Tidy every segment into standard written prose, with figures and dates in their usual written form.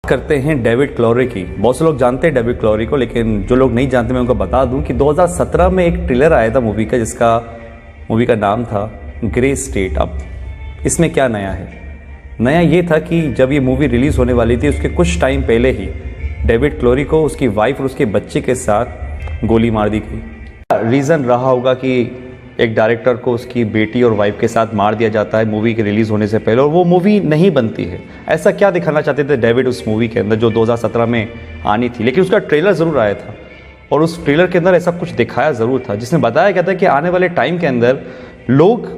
करते हैं डेविड क्लोरी की। बहुत से लोग जानते हैं डेविड क्लोरी को, लेकिन जो लोग नहीं जानते मैं उनको बता दूं कि 2017 में एक ट्रेलर आया था मूवी का, जिसका मूवी का नाम था ग्रे स्टेट। अब इसमें क्या नया है? नया ये था कि जब ये मूवी रिलीज़ होने वाली थी उसके कुछ टाइम पहले ही डेविड क्लोरी को उसकी वाइफ और उसके बच्चे के साथ गोली मार दी गई। रीज़न रहा होगा कि एक डायरेक्टर को उसकी बेटी और वाइफ के साथ मार दिया जाता है मूवी के रिलीज़ होने से पहले, और वो मूवी नहीं बनती है। ऐसा क्या दिखाना चाहते थे डेविड उस मूवी के अंदर जो 2017 में आनी थी? लेकिन उसका ट्रेलर ज़रूर आया था और उस ट्रेलर के अंदर ऐसा कुछ दिखाया ज़रूर था जिसमें बताया गया था कि आने वाले टाइम के अंदर लोग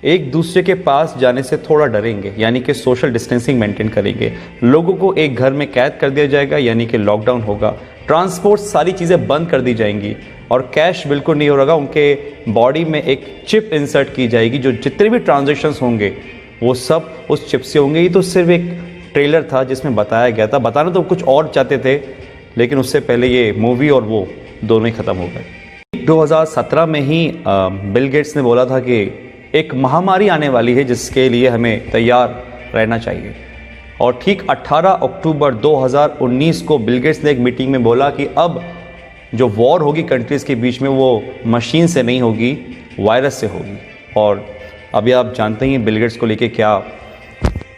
एक दूसरे के पास जाने से थोड़ा डरेंगे, यानी कि सोशल डिस्टेंसिंग मेंटेन करेंगे। लोगों को एक घर में कैद कर दिया जाएगा, यानी कि लॉकडाउन होगा। ट्रांसपोर्ट सारी चीज़ें बंद कर दी जाएंगी और कैश बिल्कुल नहीं हो रहा। उनके बॉडी में एक चिप इंसर्ट की जाएगी, जो जितने भी ट्रांजैक्शंस होंगे वो सब उस चिप से होंगे। ये तो सिर्फ एक ट्रेलर था जिसमें बताया गया था। बताना तो कुछ और चाहते थे, लेकिन उससे पहले ये मूवी और वो दोनों ही ख़त्म हो गए। 2017 में ही बिल गेट्स ने बोला था कि एक महामारी आने वाली है जिसके लिए हमें तैयार रहना चाहिए। और ठीक 18 अक्टूबर 2019 को बिल गेट्स ने एक मीटिंग में बोला कि अब जो वॉर होगी कंट्रीज़ के बीच में वो मशीन से नहीं होगी, वायरस से होगी। और अभी आप जानते हैं बिल गेट्स को लेके क्या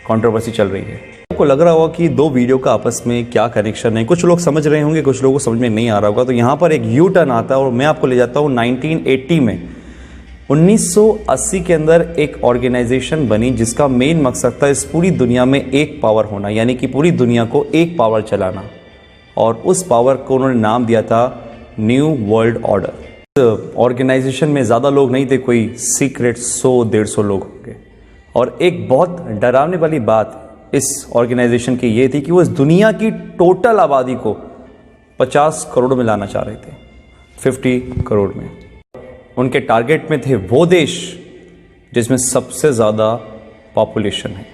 कंट्रोवर्सी चल रही है। आपको लग रहा होगा कि दो वीडियो का आपस में क्या कनेक्शन है। कुछ लोग समझ रहे होंगे, कुछ लोगों को समझ में नहीं आ रहा होगा। तो यहाँ पर एक यू टर्न आता है और मैं आपको ले जाता हूँ 1980 में। 1980 के अंदर एक ऑर्गेनाइजेशन बनी जिसका मेन मकसद था इस पूरी दुनिया में एक पावर होना, यानी कि पूरी दुनिया को एक पावर चलाना। और उस पावर को उन्होंने नाम दिया था न्यू वर्ल्ड ऑर्डर। ऑर्गेनाइजेशन में ज़्यादा लोग नहीं थे, कोई सीक्रेट 100-150 लोग होंगे। और एक बहुत डरावने वाली बात इस ऑर्गेनाइजेशन की ये थी कि वो इस दुनिया की टोटल आबादी को 50 करोड़ में लाना चाह रहे थे, 50 करोड़ में। उनके टारगेट में थे वो देश जिसमें सबसे ज़्यादा पॉपुलेशन है,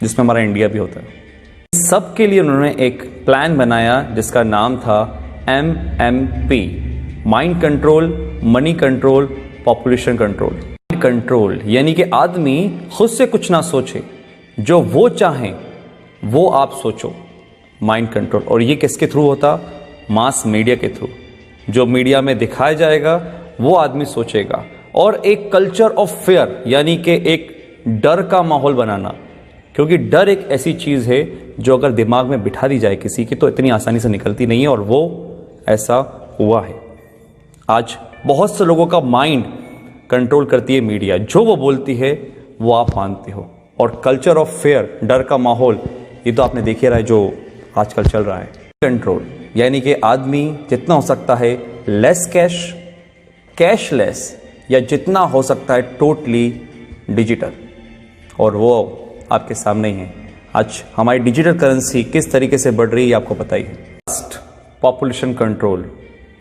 जिसमें हमारा इंडिया भी होता है। सब के लिए उन्होंने एक प्लान बनाया जिसका नाम था MMP, mind control, money control, population control. Control यानी कि आदमी खुद से कुछ ना सोचे, जो वो चाहें वो आप सोचो, माइंड कंट्रोल। और ये किसके थ्रू होता? मास मीडिया के थ्रू। जो मीडिया में दिखाया जाएगा वो आदमी सोचेगा। और एक कल्चर ऑफ फेयर, यानी कि एक डर का माहौल बनाना, क्योंकि डर एक ऐसी चीज़ है जो अगर दिमाग में बिठा दी जाए किसी की तो इतनी आसानी से निकलती नहीं है। और वो ऐसा हुआ है। आज बहुत से लोगों का माइंड कंट्रोल करती है मीडिया, जो वो बोलती है वो आप मानते हो। और कल्चर ऑफ फेयर, डर का माहौल, ये तो आपने देख ही रहा है जो आजकल चल रहा है। कंट्रोल यानी कि आदमी जितना हो सकता है लेस कैश, कैशलेस, या जितना हो सकता है टोटली डिजिटल। और वो आपके सामने ही है। आज हमारी डिजिटल करेंसी किस तरीके से बढ़ रही है आपको पता ही है। First, population control.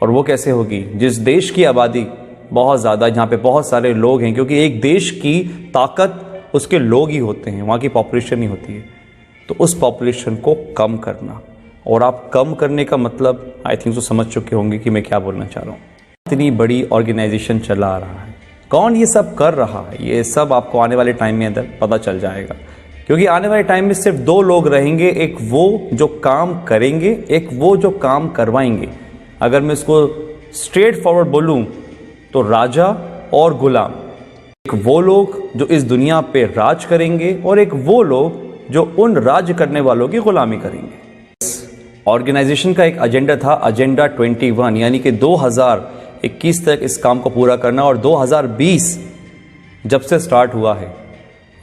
और वो कैसे होगी? जिस देश की आबादी बहुत ज़्यादा, जहाँ पे बहुत सारे लोग हैं, क्योंकि एक देश की ताकत उसके लोग ही होते हैं, वहाँ की पॉपुलेशन नहीं होती है। तो उस पॉपुलेशन को कम करना। और आप कम करने का मतलब आई थिंक तो समझ चुके होंगे कि मैं क्या बोलना चाह रहा हूँ। इतनी बड़ी ऑर्गेनाइजेशन चला रहा है, कौन ये सब कर रहा है, ये सब आपको आने वाले टाइम में अंदर पता चल जाएगा। क्योंकि आने वाले टाइम में सिर्फ दो लोग रहेंगे, एक वो जो काम करेंगे, एक वो जो काम करवाएंगे। अगर मैं इसको स्ट्रेट फॉरवर्ड बोलूं तो राजा और गुलाम। एक वो लोग जो इस दुनिया पे राज करेंगे और एक वो लोग जो उन राज करने वालों की गुलामी करेंगे। ऑर्गेनाइजेशन का एक एजेंडा था, एजेंडा 21, यानी कि 2021 तक इस काम को पूरा करना। और 2020 जब से स्टार्ट हुआ है,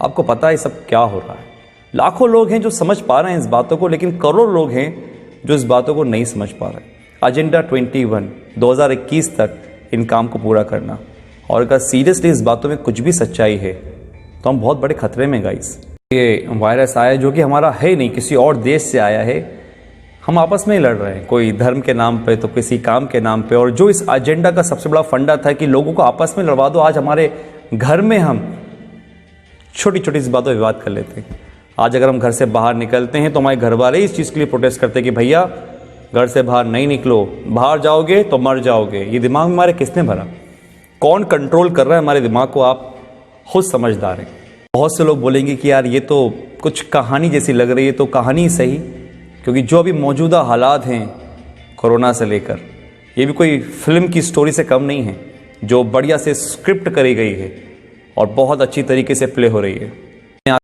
आपको पता है सब क्या हो रहा है। लाखों लोग हैं जो समझ पा रहे हैं इस बातों को, लेकिन करोड़ लोग हैं जो इस बातों को नहीं समझ पा रहे। एजेंडा 21, 2021 तक इन काम को पूरा करना। और अगर सीरियसली इस बातों में कुछ भी सच्चाई है तो हम बहुत बड़े खतरे में गाइस। ये वायरस आया जो कि हमारा है नहीं, किसी और देश से आया है। हम आपस में ही लड़ रहे हैं, कोई धर्म के नाम पे तो किसी काम के नाम पे। और जो इस एजेंडा का सबसे बड़ा फंडा था कि लोगों को आपस में लड़वा दो। आज हमारे घर में हम छोटी छोटी इस बातों पर विवाद कर लेते हैं। आज अगर हम घर से बाहर निकलते हैं तो हमारे घर वाले इस चीज़ के लिए प्रोटेस्ट करते हैं कि भैया घर से बाहर नहीं निकलो, बाहर जाओगे तो मर जाओगे। ये दिमाग में हमारे किसने भरा? कौन कंट्रोल कर रहा है हमारे दिमाग को? आप खुद समझदार हैं। बहुत से लोग बोलेंगे कि यार ये तो कुछ कहानी जैसी लग रही है। तो कहानी सही, क्योंकि जो अभी मौजूदा हालात हैं कोरोना से लेकर, ये भी कोई फिल्म की स्टोरी से कम नहीं है, जो बढ़िया से स्क्रिप्ट करी गई है और बहुत अच्छी तरीके से प्ले हो रही है।